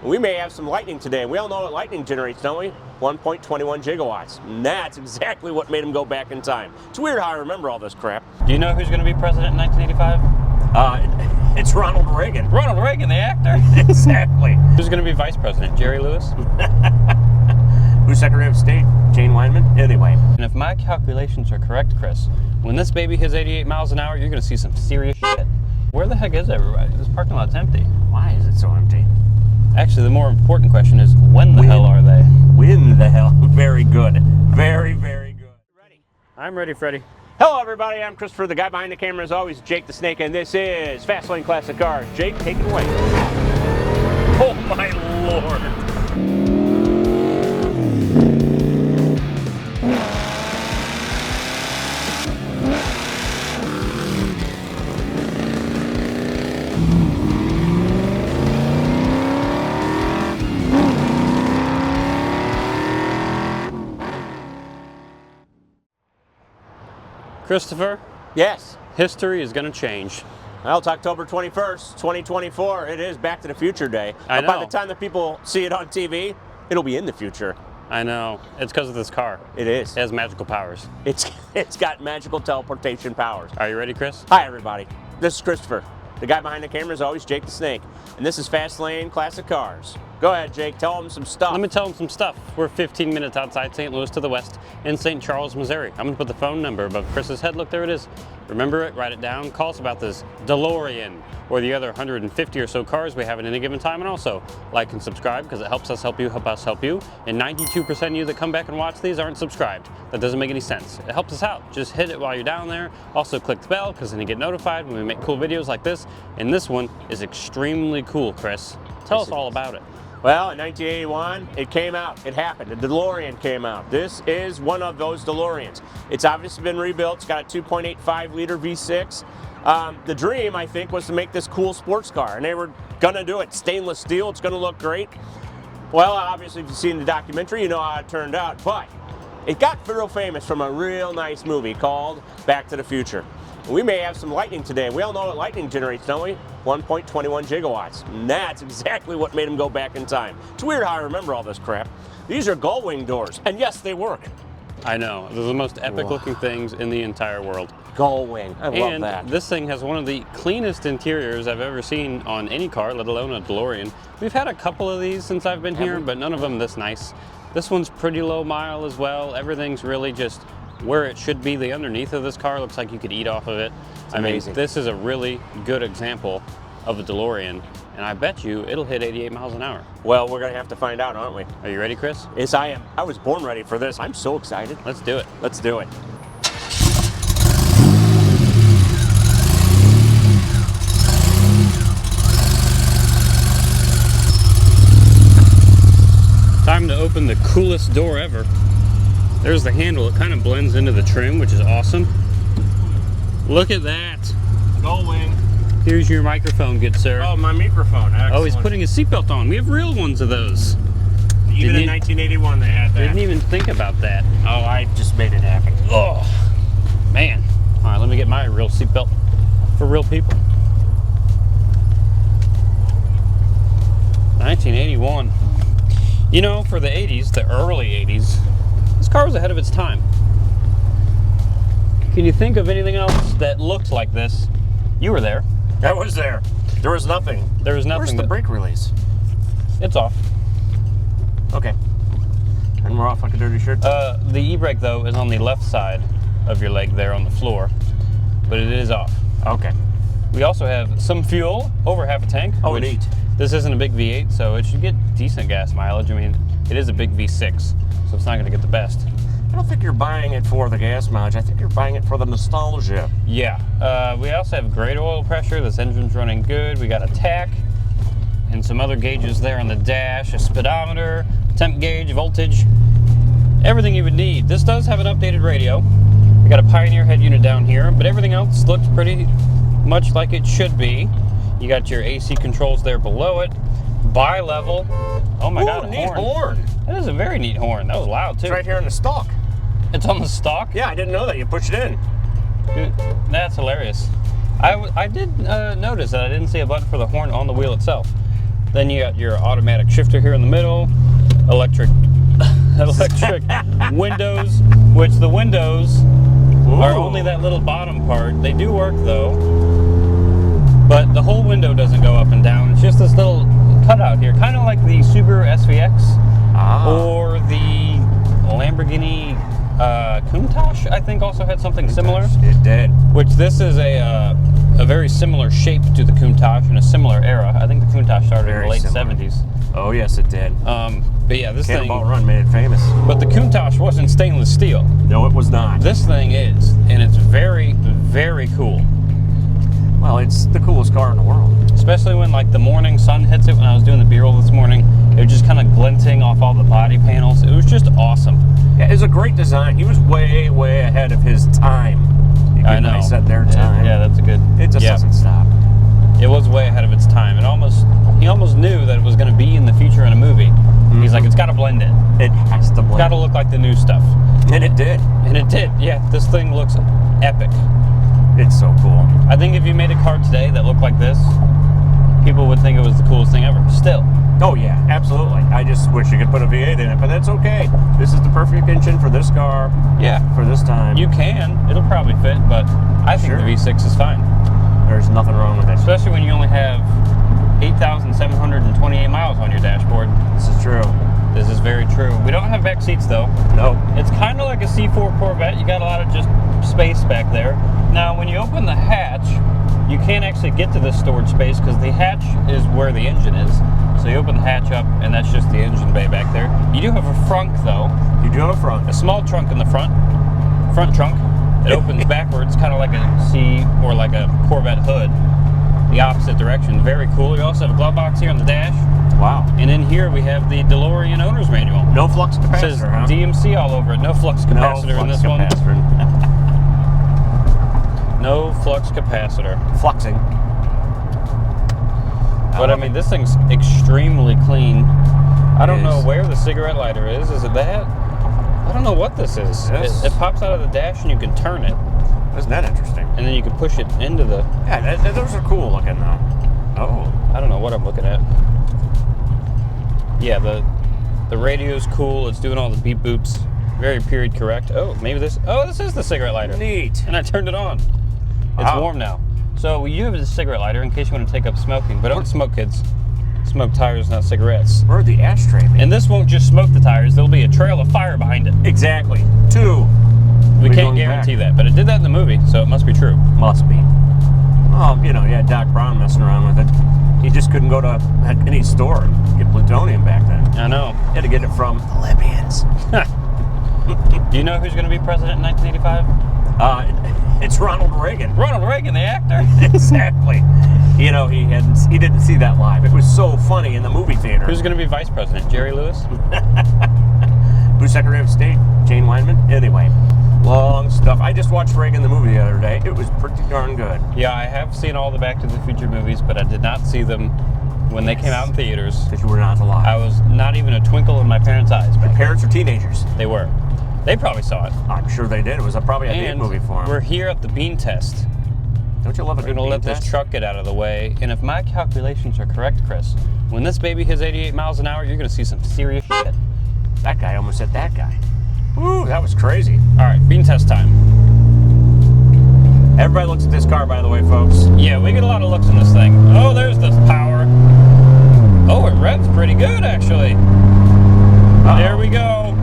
We may have some lightning today. We all know what lightning generates, don't we? 1.21 gigawatts. And that's exactly what made him go back in time. It's weird how I remember all this crap. Do you know who's going to be president in 1985? It's Ronald Reagan. Ronald Reagan, the actor. Exactly. Who's going to be vice president? Jerry Lewis? Who's Secretary of State? Jane Weinman? Anyway. And if my calculations are correct, Chris, when this baby hits 88 miles an hour, you're going to see some serious shit. Where the heck is everybody? This parking lot's empty. Why is it so empty? Actually, the more important question is, when the hell are they? When the hell? Very good. Very, very good. Ready? I'm ready, Freddie. Hello, everybody. I'm Christopher. The guy behind the camera is always Jake the Snake, and this is Fast Lane Classic Cars. Jake, take it away. Oh, my Lord. Christopher? Yes. History is going to change. Well, it's October 21st, 2024. It is Back to the Future Day. I know. By the time that people see it on TV, it'll be in the future. I know. It's because of this car. It is. It has magical powers. It's got magical teleportation powers. Are you ready, Chris? Hi, everybody. This is Christopher. The guy behind the camera is always Jake the Snake. And this is Fast Lane Classic Cars. Go ahead, Jake. Tell them some stuff. Let me tell them some stuff. We're 15 minutes outside St. Louis to the west in St. Charles, Missouri. I'm going to put the phone number above Chris's head. Look, there it is. Remember it, write it down. Call us about this Delorean or the other 150 or so cars we have at any given time. And also, like and subscribe because it helps us help you, help us help you. And 92% of you that come back and watch these aren't subscribed. That doesn't make any sense. It helps us out. Just hit it while you're down there. Also, click the bell because then you get notified when we make cool videos like this. And this one is extremely cool, Chris. Tell us all about it. Well, in 1981, it came out. It happened. The DeLorean came out. This is one of those DeLoreans. It's obviously been rebuilt. It's got a 2.85 liter V6. The dream, I think, was to make this cool sports car, and they were going to do it. Stainless steel. It's going to look great. Well, obviously, if you've seen the documentary, you know how it turned out. But it got real famous from a real nice movie called Back to the Future. We may have some lightning today. We all know what lightning generates, don't we? 1.21 gigawatts. And that's exactly what made him go back in time. It's weird how I remember all this crap. These are Gullwing doors, and yes, they work. I know. They're the most epic looking things in the entire world. Gullwing. I love that. And this thing has one of the cleanest interiors I've ever seen on any car, let alone a DeLorean. We've had a couple of these since I've been here, but none of them this nice. This one's pretty low mile as well. Everything's really just where it should be. The underneath of this car looks like you could eat off of it. It's amazing. This is a really good example of a DeLorean, and I bet you it'll hit 88 miles an hour. Well, we're going to have to find out, aren't we? Are you ready, Chris? Yes, I am. I was born ready for this. I'm so excited. Let's do it. Let's do it. Time to open the coolest door ever. There's the handle. It kind of blends into the trim, which is awesome. Look at that. Gullwing. Here's your microphone, good sir. Oh, my microphone. Excellent. Oh, he's putting his seatbelt on. We have real ones of those. Even in 1981 they had that. Didn't even think about that. Oh, I just made it happen. Oh, man. All right, let me get my real seatbelt for real people. 1981. You know, for the 80s, the early 80s, this car was ahead of its time. Can you think of anything else that looked like this? You were there. I was there. There was nothing. There was nothing. Where's the brake release? It's off. Okay. And we're off like a dirty shirt. The e-brake, though, is on the left side of your leg there on the floor, but it is off. Okay. We also have some fuel, over half a tank. Oh, neat. This isn't a big V8, so it should get decent gas mileage. I mean, it is a big V6, so it's not going to get the best. I don't think you're buying it for the gas mileage. I think you're buying it for the nostalgia. Yeah. We also have great oil pressure. This engine's running good. We got a tach and some other gauges there on the dash, a speedometer, temp gauge, voltage, everything you would need. This does have an updated radio. We got a Pioneer head unit down here, but everything else looks pretty much like it should be. You got your AC controls there below it. Bi-level. Oh my God, a neat horn. That is a very neat horn. That was loud too. It's right here in the stalk. It's on the stalk? Yeah, I didn't know that. You push it in. Dude, that's hilarious. I did notice that I didn't see a button for the horn on the wheel itself. Then you got your automatic shifter here in the middle, electric windows, which the windows are only that little bottom part. They do work though, but the whole window doesn't go up and down. It's just this little cutout here, kind of like the Subaru SVX or the Lamborghini Countach, I think also had something similar. It did. Which this is a very similar shape to the Countach in a similar era. I think the Countach started in the late 70s. Oh yes, it did. But yeah, this Cannonball thing. Run made it famous. But the Countach wasn't stainless steel. No, it was not. This thing is, and it's very, very cool. Well, it's the coolest car in the world. Especially when like the morning sun hits it. When I was doing the B-roll this morning, it was just kind of glinting off all the body panels. It was just awesome. Yeah, it was a great design. He was way, way ahead of his time. I know. They said their time. Yeah, that's a good. It just doesn't stop. It was way ahead of its time. He almost knew that it was going to be in the future in a movie. He's like, it's got to blend in. It has to blend. Got to look like the new stuff. And it did. And it did. Yeah, this thing looks epic. It's so cool. I think if you made a car today that looked like this, people would think it was the coolest thing ever. Still. Oh yeah, absolutely. I just wish you could put a V8 in it, but that's okay. This is the perfect engine for this car. Yeah. For this time. You can. It'll probably fit, but I think the V6 is fine. There's nothing wrong with it. Especially when you only have 8,728 miles on your dashboard. This is true. This is very true. We don't have back seats though. No. It's kind of like a C4 Corvette. You got a lot of just space back there. Now, when you open the hatch, you can't actually get to this storage space because the hatch is where the engine is. So you open the hatch up, and that's just the engine bay back there. You do have a frunk though. You do have a frunk. A small trunk in the front trunk. It opens backwards, kind of like a C or like a Corvette hood, the opposite direction. Very cool. You also have a glove box here on the dash. Wow. And in here we have the DeLorean owner's manual. No flux capacitor, It says DMC all over it. No flux capacitor in this one. No flux capacitor. Fluxing. But I mean, this thing's extremely clean. I don't know where the cigarette lighter is. Is it that? I don't know what this is. It pops out of the dash and you can turn it. Isn't that interesting? And then you can push it into the... Yeah, those are cool looking though. Oh. I don't know what I'm looking at. Yeah, the radio's cool. It's doing all the beep boops. Very period correct. Oh, maybe this... Oh, this is the cigarette lighter. Neat. And I turned it on. It's warm now. So you have a cigarette lighter in case you want to take up smoking. But don't smoke, kids. Smoke tires, not cigarettes. Where'd the ashtray be? And this won't just smoke the tires. There'll be a trail of fire behind it. Exactly. 2. We can't guarantee that, but it did that in the movie, so it must be true. Must be. Well, you know, you had Doc Brown messing around with it. He just couldn't go to any store and get plutonium back then. I know. He had to get it from the Libyans. Do you know who's going to be president in 1985? It's Ronald Reagan. Ronald Reagan, the actor. Exactly. You know, he didn't see that live. It was so funny in the movie theater. Who's going to be vice president? Jerry Lewis? Who's Secretary of State? Jane Wyman? Anyway, long stuff. I just watched Reagan the movie the other day. It was pretty darn good. Yeah, I have seen all the Back to the Future movies, but I did not see them when they came out in theaters. Because you were not alive. I was not even a twinkle in my parents' eyes. Your parents are teenagers. They were. They probably saw it. I'm sure they did. It was probably a date movie for them. We're here at the bean test. Don't you love a good bean test? We're going to let this truck get out of the way. And if my calculations are correct, Chris, when this baby hits 88 miles an hour, you're going to see some serious shit. That guy almost hit that guy. Ooh, that was crazy. All right, bean test time. Everybody looks at this car, by the way, folks. Yeah, we get a lot of looks in this thing. Oh, there's the power. Oh, it revs pretty good, actually. There we go.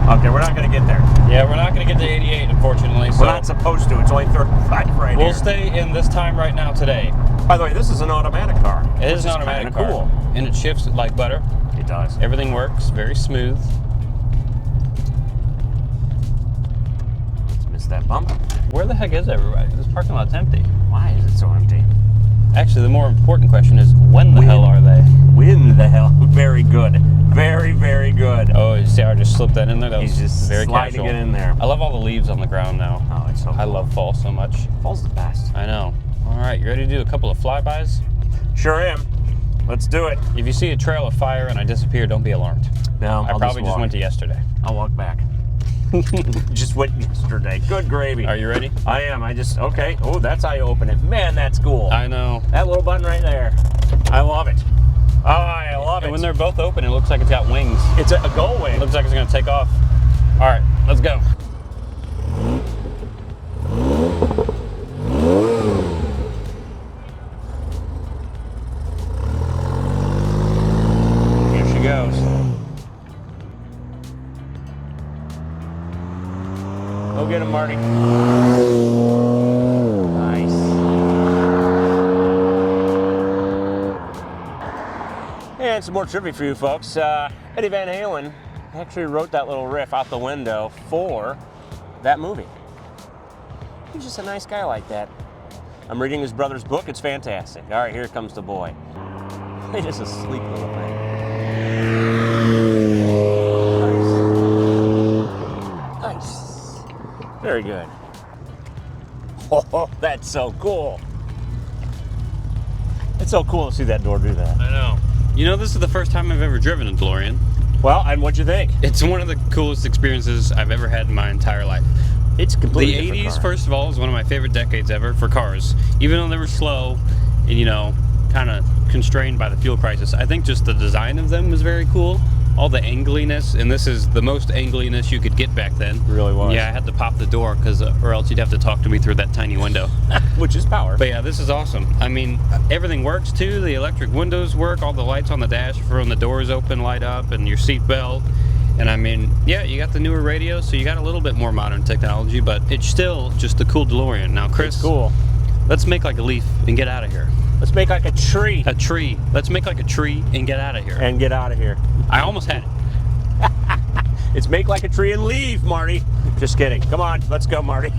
Okay, we're not going to get there. Yeah, we're not going to get to 88, unfortunately. We're not supposed to. It's only 35 right here. We'll stay in this time right now today. By the way, this is an automatic car. It is an automatic car. Cool. And it shifts like butter. It does. Everything works very smooth. Let's miss that bump. Where the heck is everybody? This parking lot's empty. Why is it so empty? Actually, the more important question is, when the hell are they? When the hell? Very good. Very, very good. Oh, you see, I just slipped that in there. That He's was just very sliding casual. it in there. I love all the leaves on the ground now. Oh, it's so cool. I love fall so much. Fall's the best. I know. All right, you ready to do a couple of flybys? Sure am. Let's do it. If you see a trail of fire and I disappear, don't be alarmed. No, I probably just went to yesterday. I'll walk back. Just went yesterday. Good gravy. Are you ready? I am. Okay. Oh, that's how you open it. Man, that's cool. I know. That little button right there. I love it. Oh, I love it. And when they're both open, it looks like it's got wings. It's a Gullwing. It looks like it's gonna take off. All right, let's go. Here she goes. Go get him, Marty. Nice. And some more trivia for you folks. Eddie Van Halen actually wrote that little riff out the window for that movie. He's just a nice guy like that. I'm reading his brother's book. It's fantastic. All right, here comes the boy. He's just a sleek little thing. Nice. Very good. Oh, that's so cool. It's so cool to see that door do that. I know. You know, this is the first time I've ever driven a DeLorean. Well, and what'd you think? It's one of the coolest experiences I've ever had in my entire life. It's completely The 80s, different car. first of all, is one of my favorite decades ever for cars. Even though they were slow and, you know, kind of constrained by the fuel crisis, I think just the design of them was very cool. All the angliness, and this is the most angliness you could get back then. It really was. Yeah, I had to pop the door, or else you'd have to talk to me through that tiny window. Which is power. But yeah, this is awesome. I mean, everything works too. The electric windows work, all the lights on the dash for when the doors open light up, and your seat belt. And I mean, yeah, you got the newer radio, so you got a little bit more modern technology, but it's still just a cool DeLorean. Now, Chris, It's cool. let's make like a leaf and get out of here. Let's make like a tree. A tree. Let's make like a tree and get out of here. And get out of here. I almost had it. It's make like a tree and leave, Marty. Just kidding. Come on, let's go, Marty.